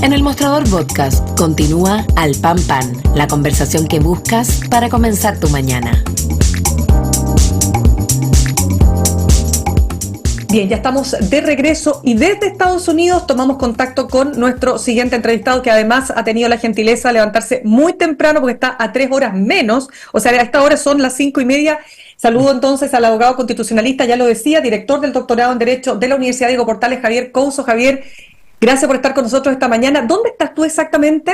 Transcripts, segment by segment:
En el Mostrador Podcast continúa Al Pan Pan, la conversación que buscas para comenzar tu mañana. Bien, ya estamos de regreso y desde Estados Unidos tomamos contacto con nuestro siguiente entrevistado, que además ha tenido la gentileza de levantarse muy temprano porque está a 3 horas menos, o sea, a esta hora son las 5:30. Saludo entonces al abogado constitucionalista, ya lo decía, director del doctorado en Derecho de la Universidad Diego Portales, Javier Couso. Javier, gracias por estar con nosotros esta mañana. ¿Dónde estás tú exactamente?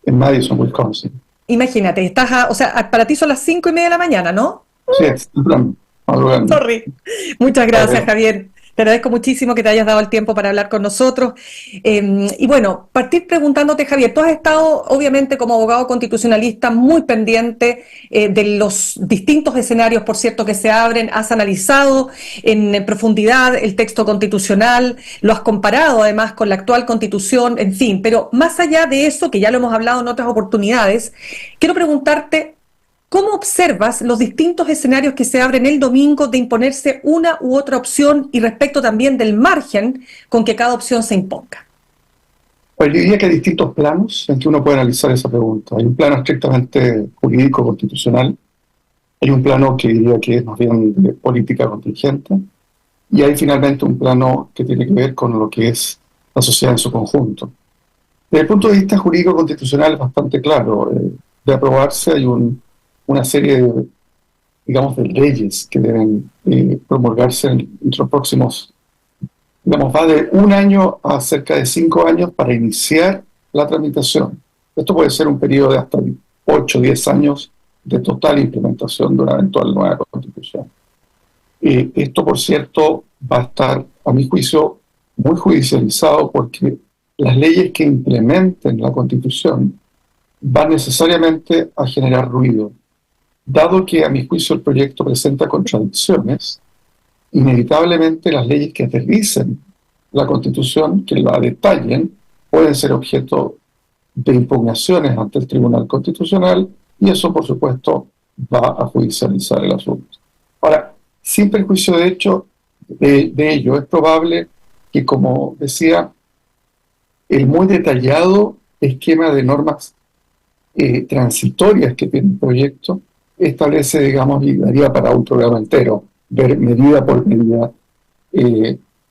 En Madison, Wisconsin. Imagínate, o sea, para ti son las 5:30 de la mañana, ¿no? Sí, es temprano. Sorry. Muchas gracias, Javier. Te agradezco muchísimo que te hayas dado el tiempo para hablar con nosotros. Y bueno, partir preguntándote, Javier, tú has estado, obviamente, como abogado constitucionalista, muy pendiente de los distintos escenarios, por cierto, que se abren. Has analizado en profundidad el texto constitucional, lo has comparado, además, con la actual Constitución, en fin. Pero más allá de eso, que ya lo hemos hablado en otras oportunidades, quiero preguntarte, ¿cómo observas los distintos escenarios que se abren el domingo de imponerse una u otra opción y respecto también del margen con que cada opción se imponga? Pues yo diría que hay distintos planos en que uno puede analizar esa pregunta. Hay un plano estrictamente jurídico constitucional, hay un plano que diría que es más bien de política contingente, y hay finalmente un plano que tiene que ver con lo que es la sociedad en su conjunto. Desde el punto de vista jurídico constitucional es bastante claro. De aprobarse hay una serie de, digamos, de leyes que deben promulgarse entre los próximos, digamos, va de 1 año a cerca de 5 años para iniciar la tramitación. Esto puede ser un periodo de hasta 8 o 10 años de total implementación de una eventual nueva Constitución. Esto, por cierto, va a estar, a mi juicio, muy judicializado porque las leyes que implementen la Constitución van necesariamente a generar ruido. Dado que, a mi juicio, el proyecto presenta contradicciones, inevitablemente las leyes que aterricen la Constitución, que la detallen, pueden ser objeto de impugnaciones ante el Tribunal Constitucional y eso, por supuesto, va a judicializar el asunto. Ahora, sin perjuicio de ello, es probable que, como decía, el muy detallado esquema de normas transitorias que tiene el proyecto establece, digamos, y daría para un programa entero, ver medida por medida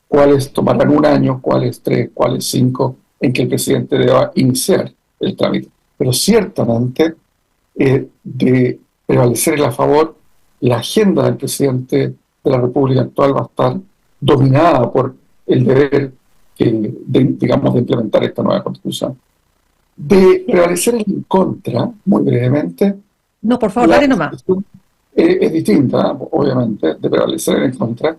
cuáles tomarán 1 año, cuáles 3, cuáles 5, en que el presidente deba iniciar el trámite. Pero ciertamente, de prevalecer en la favor, la agenda del presidente de la República actual va a estar dominada por el deber, digamos, de implementar esta nueva Constitución. De prevalecer en contra, muy brevemente, no, por favor, dale nomás. Es distinta, obviamente, de prevalecer en contra.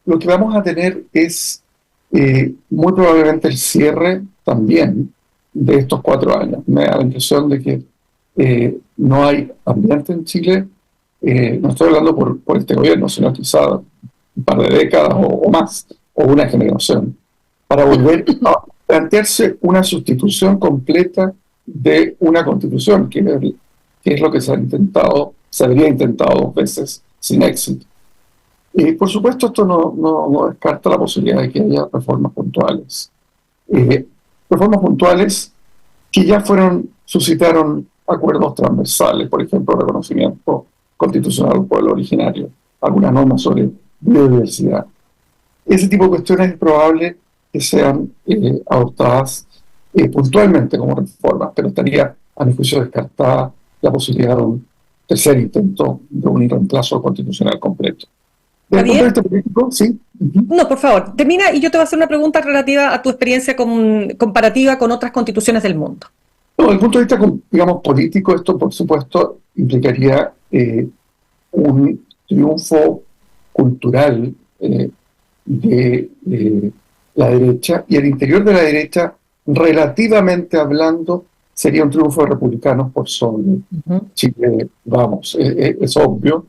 Lo que vamos a tener es muy probablemente el cierre también de estos 4 años. Me da la impresión de que no hay ambiente en Chile, no estoy hablando por este gobierno, sino quizá un par de décadas o más, o una generación, para volver a plantearse una sustitución completa de una Constitución, que es lo que se habría intentado 2 veces sin éxito. Y por supuesto esto no descarta la posibilidad de que haya reformas puntuales. Reformas puntuales que ya suscitaron acuerdos transversales, por ejemplo, reconocimiento constitucional del pueblo originario, algunas normas sobre biodiversidad. Ese tipo de cuestiones es probable que sean adoptadas puntualmente como reformas, pero estaría, a mi juicio, descartada la posibilidad de un tercer intento de un reemplazo constitucional completo. ¿Desde el punto de vista político? Sí. No, por favor, termina y yo te voy a hacer una pregunta relativa a tu experiencia comparativa con otras constituciones del mundo. No, desde el punto de vista, digamos, político, esto, por supuesto, implicaría un triunfo cultural de la derecha, y el interior de la derecha, relativamente hablando, sería un triunfo de republicanos por sobre Chile. Vamos, es obvio,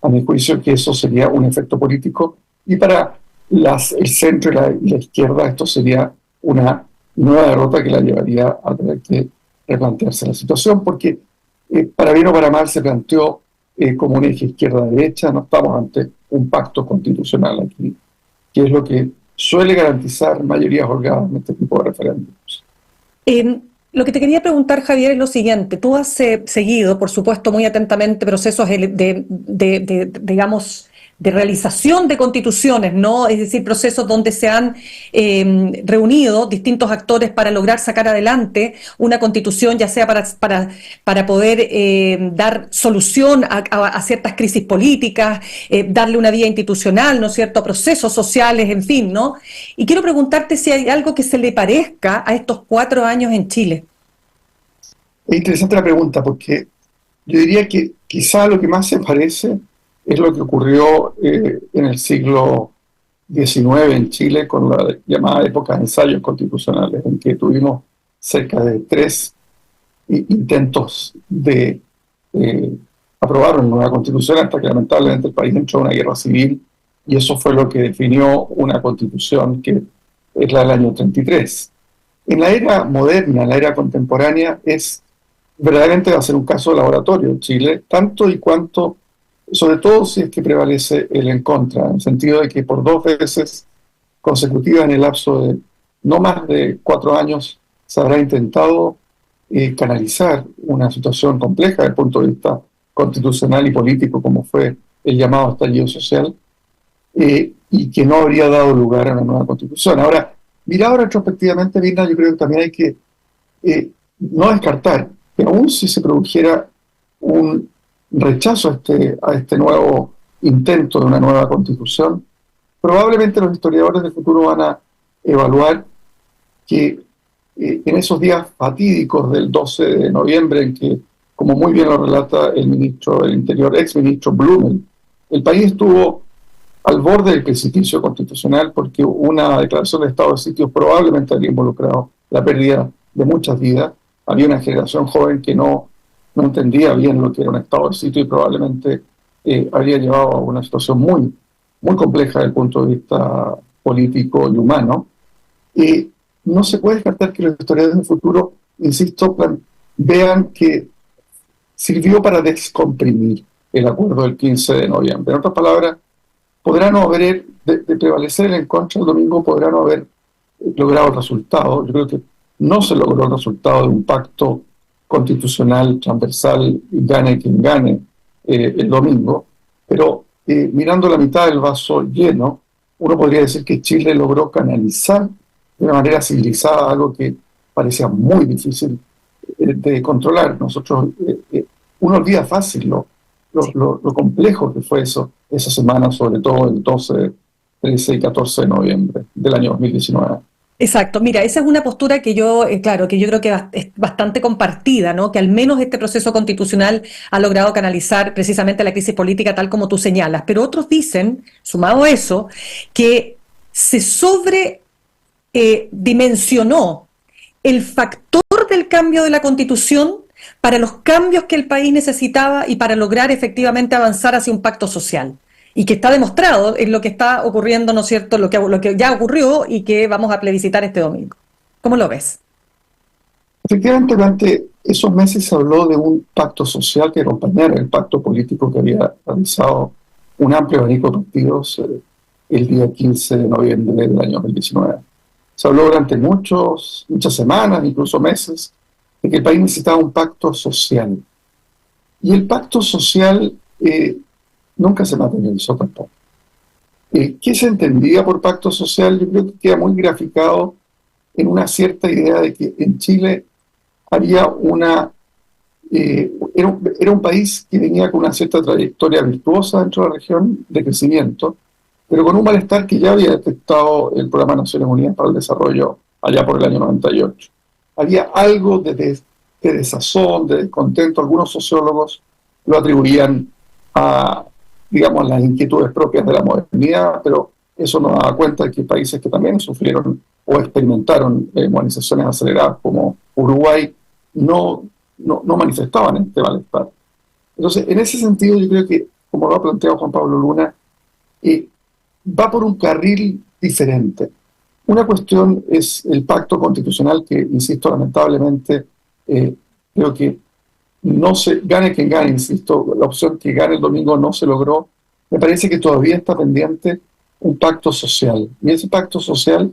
a mi juicio, que eso sería un efecto político, y para el centro y la izquierda esto sería una nueva derrota que la llevaría a tener que replantearse la situación, porque para bien o para mal se planteó como un eje izquierda-derecha. No estamos ante un pacto constitucional aquí, que es lo que suele garantizar mayorías holgadas en este tipo de referéndums. Lo que te quería preguntar, Javier, es lo siguiente. Tú has seguido, por supuesto, muy atentamente procesos digamos, de realización de constituciones, ¿no? Es decir, procesos donde se han reunido distintos actores para lograr sacar adelante una constitución, ya sea para poder dar solución a ciertas crisis políticas, darle una vía institucional, ¿no es cierto?, a procesos sociales, en fin, ¿no? Y quiero preguntarte si hay algo que se le parezca a estos 4 años en Chile. Es interesante la pregunta porque yo diría que quizá lo que más se parece es lo que ocurrió en el siglo XIX en Chile con la llamada época de ensayos constitucionales, en que tuvimos cerca de 3 intentos de aprobar una nueva constitución hasta que lamentablemente el país entró en una guerra civil y eso fue lo que definió una constitución que es la del año 33. En la era moderna, en la era contemporánea, verdaderamente va a ser un caso de laboratorio en Chile, tanto y cuanto, sobre todo si es que prevalece el en contra, en el sentido de que por 2 veces consecutivas en el lapso de no más de 4 años se habrá intentado canalizar una situación compleja desde el punto de vista constitucional y político, como fue el llamado estallido social, y que no habría dado lugar a una nueva constitución. Ahora, mirado retrospectivamente, Virna, yo creo que también hay que no descartar que aún si se produjera un rechazo a este nuevo intento de una nueva constitución, probablemente los historiadores del futuro van a evaluar que en esos días fatídicos del 12 de noviembre, en que, como muy bien lo relata el ministro del Interior, ex ministro Blumel, el país estuvo al borde del precipicio constitucional porque una declaración de estado de sitio probablemente habría involucrado la pérdida de muchas vidas. Había una generación joven que no entendía bien lo que era un estado de sitio y probablemente habría llevado a una situación muy, muy compleja desde el punto de vista político y humano. No se puede descartar que los historiadores del futuro, insisto, vean que sirvió para descomprimir el acuerdo del 15 de noviembre. En otras palabras, podrá no haber, de prevalecer el en contra el domingo, podrá no haber logrado el resultado. Yo creo que no se logró el resultado de un pacto constitucional transversal, gane quien gane el domingo, pero mirando la mitad del vaso lleno, uno podría decir que Chile logró canalizar de una manera civilizada algo que parecía muy difícil de controlar. Uno olvida fácil lo complejo que fue esa semana, sobre todo el 12, 13 y 14 de noviembre del año 2019. Exacto, mira, esa es una postura que yo, claro, que yo creo que es bastante compartida, ¿no? Que al menos este proceso constitucional ha logrado canalizar precisamente la crisis política tal como tú señalas. Pero otros dicen, sumado a eso, que se dimensionó el factor del cambio de la Constitución para los cambios que el país necesitaba y para lograr efectivamente avanzar hacia un pacto social. Y que está demostrado en lo que está ocurriendo, ¿no es cierto?, lo que ya ocurrió y que vamos a plebiscitar este domingo. ¿Cómo lo ves? Efectivamente, durante esos meses se habló de un pacto social que acompañara el pacto político que había realizado un amplio abanico de partidos el día 15 de noviembre del año 2019. Se habló durante muchas semanas, incluso meses, de que el país necesitaba un pacto social. Y el pacto social nunca se materializó tampoco. ¿Qué se entendía por pacto social? Yo creo que queda muy graficado en una cierta idea de que en Chile había era un país que venía con una cierta trayectoria virtuosa dentro de la región de crecimiento, pero con un malestar que ya había detectado el Programa de Naciones Unidas para el Desarrollo allá por el año 98. Había algo de desazón, de descontento. Algunos sociólogos lo atribuían a, digamos, las inquietudes propias de la modernidad, pero eso nos da cuenta de que países que también sufrieron o experimentaron modernizaciones aceleradas, como Uruguay, no manifestaban este malestar. Entonces, en ese sentido, yo creo que, como lo ha planteado Juan Pablo Luna, va por un carril diferente. Una cuestión es el pacto constitucional que, insisto, lamentablemente, creo que no se gane quien gane, insisto, la opción que gane el domingo no se logró. Me parece que todavía está pendiente un pacto social. Y ese pacto social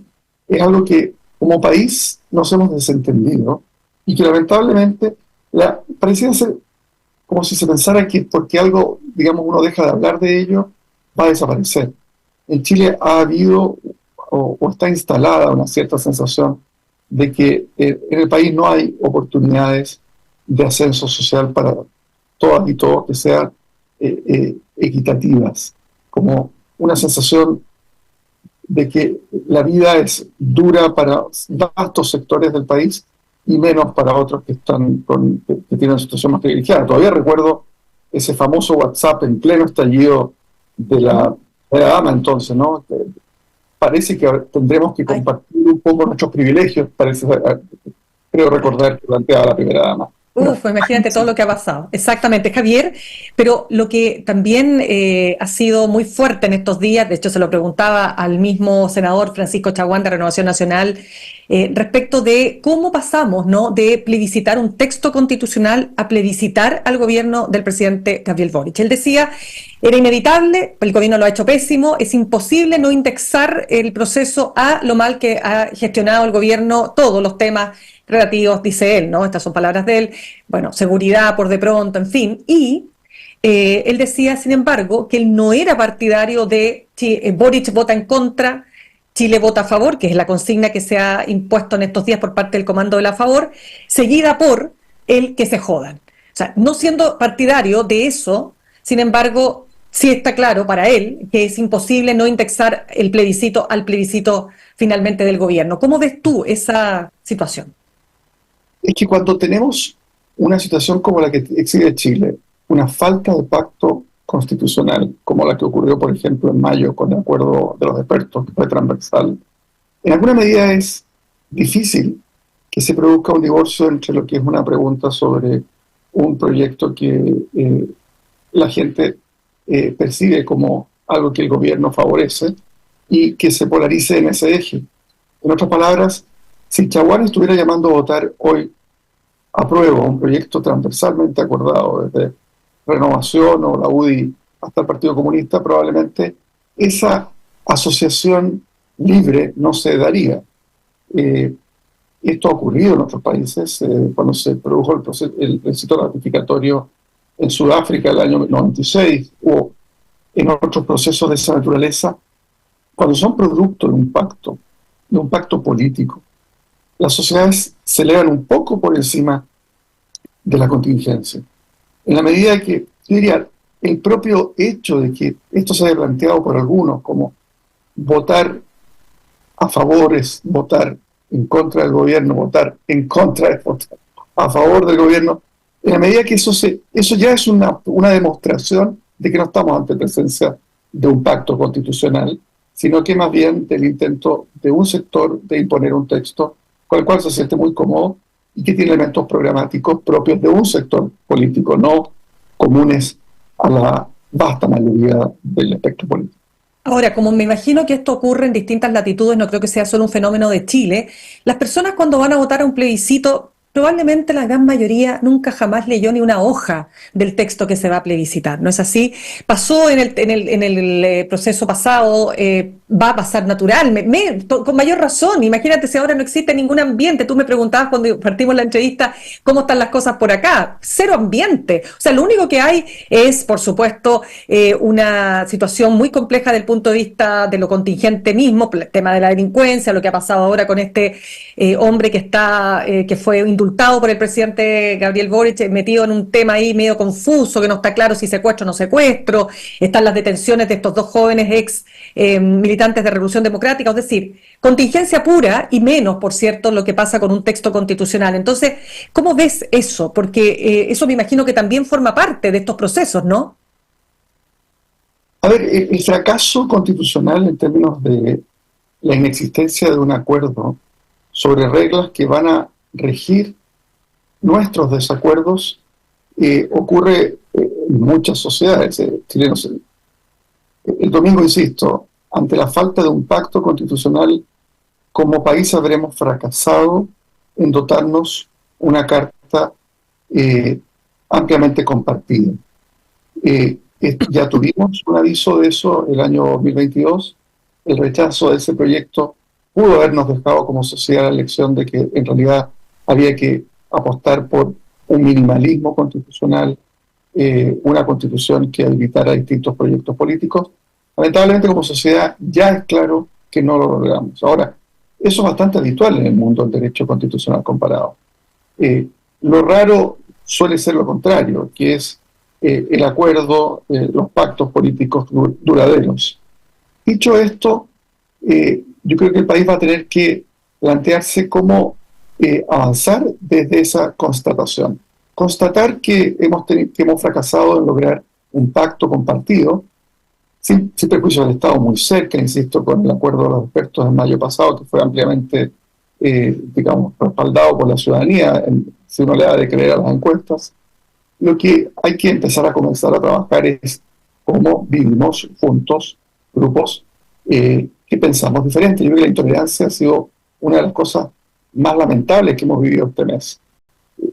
es algo que como país nos hemos desentendido y que lamentablemente pareciera ser como si se pensara que porque algo, digamos, uno deja de hablar de ello, va a desaparecer. En Chile ha habido o está instalada una cierta sensación de que en el país no hay oportunidades de ascenso social para todas y todos que sean equitativas, como una sensación de que la vida es dura para vastos sectores del país y menos para otros que que tienen una situación más privilegiada. Todavía recuerdo ese famoso WhatsApp en pleno estallido de la dama entonces, ¿no? Parece que tendremos que compartir un poco nuestros privilegios, creo recordar que planteaba la primera dama. Uf, imagínate todo lo que ha pasado. Exactamente, Javier. Pero lo que también ha sido muy fuerte en estos días, de hecho se lo preguntaba al mismo senador Francisco Chaguán de Renovación Nacional, respecto de cómo pasamos, ¿no?, de plebiscitar un texto constitucional a plebiscitar al gobierno del presidente Gabriel Boric. Él decía, era inevitable, el gobierno lo ha hecho pésimo, es imposible no indexar el proceso a lo mal que ha gestionado el gobierno todos los temas relativos, dice él, ¿no? Estas son palabras de él, bueno, seguridad por de pronto, en fin, y él decía, sin embargo, que él no era partidario de Boric vota en contra, Chile vota a favor, que es la consigna que se ha impuesto en estos días por parte del Comando de la Favor, seguida por el que se jodan. O sea, no siendo partidario de eso, sin embargo, sí está claro para él que es imposible no indexar el plebiscito al plebiscito finalmente del gobierno. ¿Cómo ves tú esa situación? Es que cuando tenemos una situación como la que exhibe Chile, una falta de pacto constitucional, como la que ocurrió, por ejemplo, en mayo con el acuerdo de los expertos, que fue transversal, en alguna medida es difícil que se produzca un divorcio entre lo que es una pregunta sobre un proyecto que la gente percibe como algo que el gobierno favorece y que se polarice en ese eje. En otras palabras, si Chaguán estuviera llamando a votar hoy apruebo un proyecto transversalmente acordado desde Renovación o la UDI hasta el Partido Comunista, probablemente esa asociación libre no se daría. Esto ha ocurrido en otros países, cuando se produjo el plebiscito ratificatorio en Sudáfrica el año 96 o en otros procesos de esa naturaleza, cuando son producto de un pacto político, las sociedades se elevan un poco por encima de la contingencia. En la medida que, yo diría, el propio hecho de que esto se haya planteado por algunos como votar a favor es votar en contra del gobierno, votar en contra es votar a favor del gobierno, en la medida que eso ya es una demostración de que no estamos ante presencia de un pacto constitucional, sino que más bien del intento de un sector de imponer un texto con el cual se siente muy cómodo y que tiene elementos programáticos propios de un sector político, no comunes a la vasta mayoría del espectro político. Ahora, como me imagino que esto ocurre en distintas latitudes, no creo que sea solo un fenómeno de Chile, las personas cuando van a votar a un plebiscito, probablemente la gran mayoría nunca jamás leyó ni una hoja del texto que se va a plebiscitar, ¿no es así? Pasó en el proceso pasado, va a pasar natural, con mayor razón. Imagínate si ahora no existe ningún ambiente. Tú me preguntabas cuando partimos la entrevista cómo están las cosas por acá. Cero ambiente. O sea, lo único que hay es, por supuesto, una situación muy compleja del punto de vista de lo contingente mismo, el tema de la delincuencia, lo que ha pasado ahora con este hombre que fue indultado por el presidente Gabriel Boric, metido en un tema ahí medio confuso, que no está claro si secuestro o no secuestro. Están las detenciones de estos dos jóvenes ex militantes de Revolución Democrática, es decir, contingencia pura y menos, por cierto, lo que pasa con un texto constitucional. Entonces, ¿cómo ves eso? Porque eso me imagino que también forma parte de estos procesos, ¿no? A ver, el fracaso constitucional en términos de la inexistencia de un acuerdo sobre reglas que van a regir nuestros desacuerdos ocurre en muchas sociedades chilenas. El domingo, insisto, ante la falta de un pacto constitucional, como país habremos fracasado en dotarnos una carta ampliamente compartida. Ya tuvimos un aviso de eso el año 2022, el rechazo de ese proyecto pudo habernos dejado como sociedad la lección de que en realidad había que apostar por un minimalismo constitucional, una constitución que habilitara distintos proyectos políticos. Lamentablemente como sociedad ya es claro que no lo logramos. Ahora, eso es bastante habitual en el mundo del derecho constitucional comparado. Lo raro suele ser lo contrario, que es el acuerdo, los pactos políticos duraderos. Dicho esto, yo creo que el país va a tener que plantearse cómo avanzar desde esa constatación. Constatar que hemos fracasado en lograr un pacto compartido, sin perjuicio del Estado muy cerca, insisto, con el acuerdo de los expertos en mayo pasado, que fue ampliamente, digamos, respaldado por la ciudadanía, si uno le da de creer a las encuestas. Lo que hay que empezar a comenzar a trabajar es cómo vivimos juntos, grupos que pensamos diferente. Yo creo que la intolerancia ha sido una de las cosas más lamentables que hemos vivido este mes.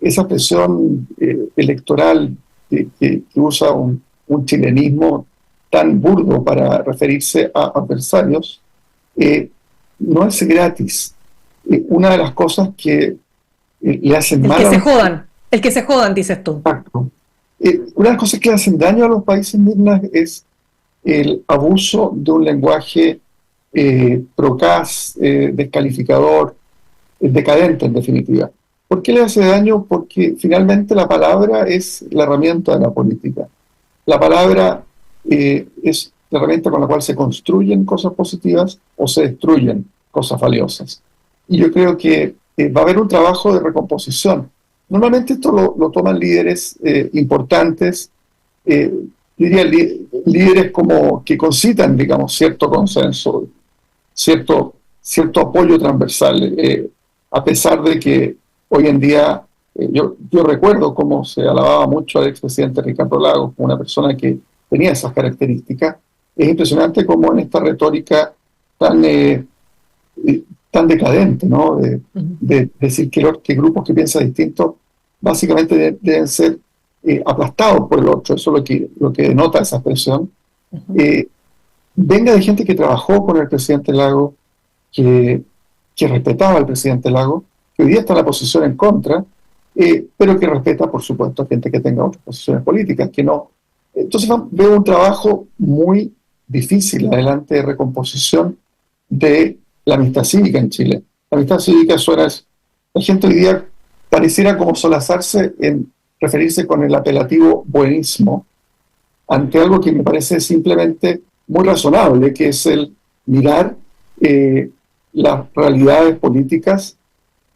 Esa expresión electoral que usa un chilenismo tan burdo para referirse a adversarios, no es gratis. Una de las cosas que le hacen mal el que se jodan, dices tú. Exacto. Una de las cosas que le hacen daño a los países indígenas es el abuso de un lenguaje procaz, descalificador, decadente en definitiva. ¿Por qué le hace daño? Porque finalmente la palabra es la herramienta de la política. La palabra es la herramienta con la cual se construyen cosas positivas o se destruyen cosas valiosas. Y yo creo que va a haber un trabajo de recomposición. Normalmente esto lo toman líderes importantes, diría líderes como que concitan, digamos, cierto consenso, cierto apoyo transversal, a pesar de que hoy en día, yo recuerdo cómo se alababa mucho al expresidente Ricardo Lagos como una persona que tenía esas características. Es impresionante cómo en esta retórica tan decadente, ¿no? De decir que grupos que piensan distinto básicamente deben ser aplastados por el otro. Eso es lo que denota esa expresión. Venga de gente que trabajó con el presidente Lagos, que respetaba al presidente Lagos, que hoy día está en la posición en contra, pero que respeta, por supuesto, a gente que tenga otras posiciones políticas, que no. Entonces veo un trabajo muy difícil adelante de recomposición de la amistad cívica en Chile. La amistad cívica la gente hoy día pareciera como solazarse en referirse con el apelativo buenismo ante algo que me parece simplemente muy razonable, que es el mirar las realidades políticas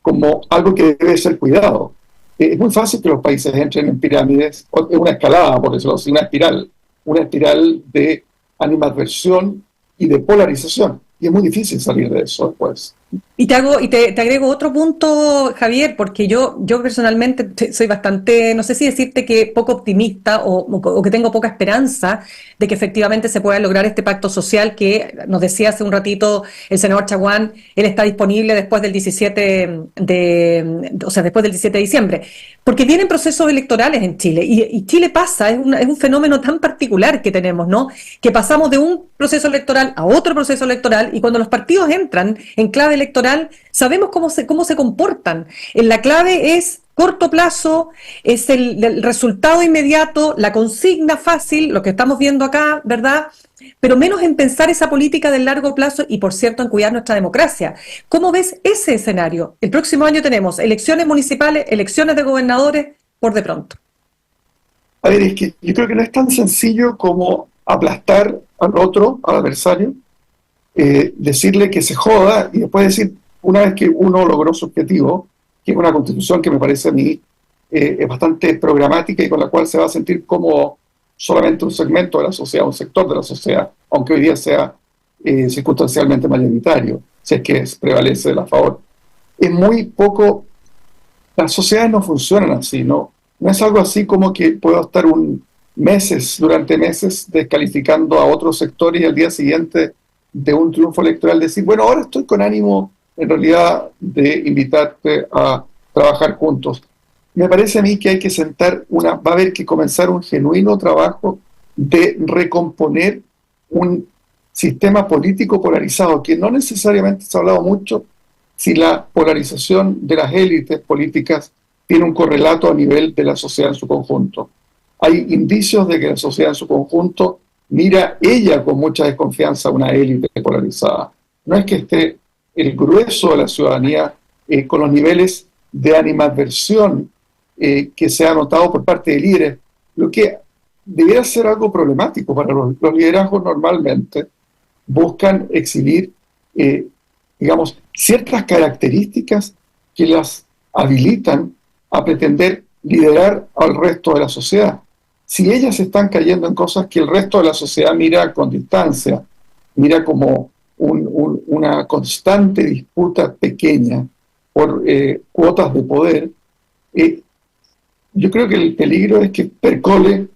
como algo que debe ser cuidado. Es muy fácil que los países entren en pirámides, en una escalada, por decirlo así, una espiral de animadversión y de polarización. Y es muy difícil salir de eso después. Y te agrego otro punto, Javier, porque yo personalmente soy bastante, no sé si decirte que poco optimista o que tengo poca esperanza de que efectivamente se pueda lograr este pacto social que nos decía hace un ratito el senador Chaguán. Él está disponible después del 17 de diciembre, porque vienen procesos electorales en Chile y Chile pasa, es un fenómeno tan particular que tenemos, ¿no? Que pasamos de un proceso electoral a otro proceso electoral, y cuando los partidos entran en clave electoral, sabemos cómo se comportan. La clave es corto plazo, es el resultado inmediato, la consigna fácil, lo que estamos viendo acá, ¿verdad? Pero menos en pensar esa política del largo plazo y, por cierto, en cuidar nuestra democracia. ¿Cómo ves ese escenario? El próximo año tenemos elecciones municipales, elecciones de gobernadores, por de pronto. A ver, es que yo creo que no es tan sencillo como aplastar al otro, al adversario, decirle que se joda y después decir, una vez que uno logró su objetivo, que es una constitución que me parece a mí es bastante programática y con la cual se va a sentir como solamente un segmento de la sociedad, un sector de la sociedad, aunque hoy día sea circunstancialmente mayoritario, si es que prevalece de la favor. Es muy poco, las sociedades no funcionan así, no es algo así como que puedo estar durante meses descalificando a otros sectores y al día siguiente de un triunfo electoral decir, bueno, ahora estoy con ánimo en realidad de invitarte a trabajar juntos. Me parece a mí que hay que va a haber que comenzar un genuino trabajo de recomponer un sistema político polarizado, que no necesariamente se ha hablado mucho si la polarización de las élites políticas tiene un correlato a nivel de la sociedad en su conjunto. Hay indicios de que la sociedad en su conjunto mira ella con mucha desconfianza a una élite polarizada. No es que esté el grueso de la ciudadanía con los niveles de animadversión que se ha notado por parte de líderes, lo que debiera ser algo problemático para los liderazgos. Normalmente buscan exhibir, digamos, ciertas características que las habilitan a pretender liderar al resto de la sociedad. Si ellas están cayendo en cosas que el resto de la sociedad mira con distancia, mira como una constante disputa pequeña por cuotas de poder, yo creo que el peligro es que percole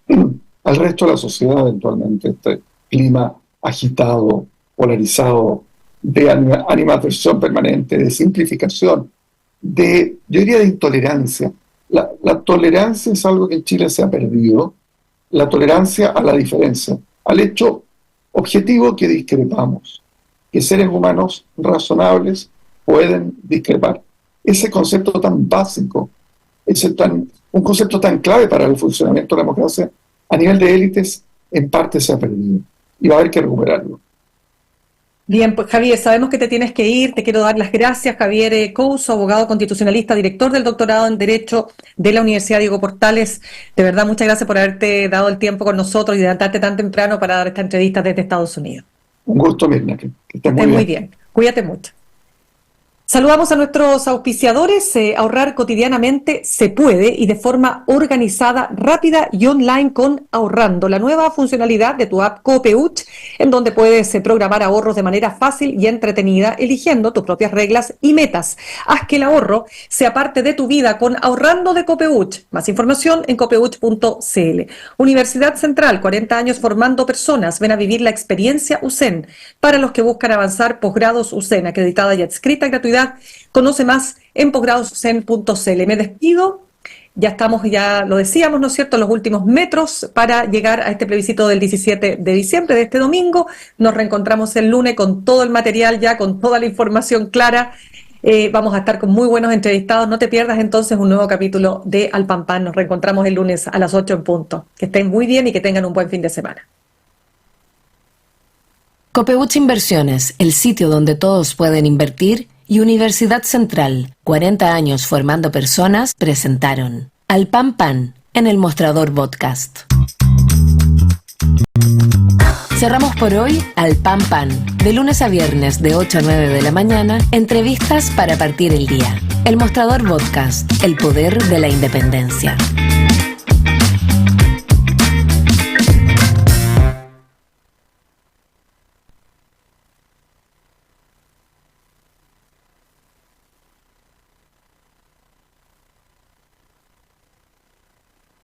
al resto de la sociedad eventualmente este clima agitado, polarizado, de animadversión permanente, de simplificación, yo diría de intolerancia. La tolerancia es algo que en Chile se ha perdido, la tolerancia a la diferencia, al hecho objetivo que discrepamos, que seres humanos razonables pueden discrepar. Ese concepto tan básico, un concepto tan clave para el funcionamiento de la democracia, a nivel de élites, en parte se ha perdido y va a haber que recuperarlo. Bien, pues Javier, sabemos que te tienes que ir. Te quiero dar las gracias. Javier Couso, abogado constitucionalista, director del doctorado en Derecho de la Universidad Diego Portales. De verdad, muchas gracias por haberte dado el tiempo con nosotros y levantarte tan temprano para dar esta entrevista desde Estados Unidos. Un gusto, Mirna, que estés muy bien. Cuídate mucho. Saludamos a nuestros auspiciadores. Ahorrar cotidianamente se puede y de forma organizada, rápida y online con Ahorrando, la nueva funcionalidad de tu app Copeuch, en donde puedes programar ahorros de manera fácil y entretenida, eligiendo tus propias reglas y metas. Haz que el ahorro sea parte de tu vida con Ahorrando de Copeuch. Más información en copeuch.cl. Universidad Central, 40 años formando personas. Ven a vivir la experiencia USEN. Para los que buscan avanzar, posgrados USEN, acreditada y adscrita, gratuidad. Conoce más en posgradosusen.cl. Me despido. Ya estamos, ya lo decíamos, ¿no es cierto?, en los últimos metros para llegar a este plebiscito del 17 de diciembre, de este domingo. Nos reencontramos el lunes con todo el material ya, con toda la información clara. Vamos a estar con muy buenos entrevistados. No te pierdas entonces un nuevo capítulo de Al Pan Pan. Nos reencontramos el lunes a las 8 en punto. Que estén muy bien y que tengan un buen fin de semana. Copeuch Inversiones, el sitio donde todos pueden invertir, y Universidad Central, 40 años formando personas, presentaron Al Pan Pan en el Mostrador Podcast. Cerramos por hoy Al Pan Pan, de lunes a viernes de 8 a 9 de la mañana, entrevistas para partir el día. El Mostrador Podcast, el poder de la independencia.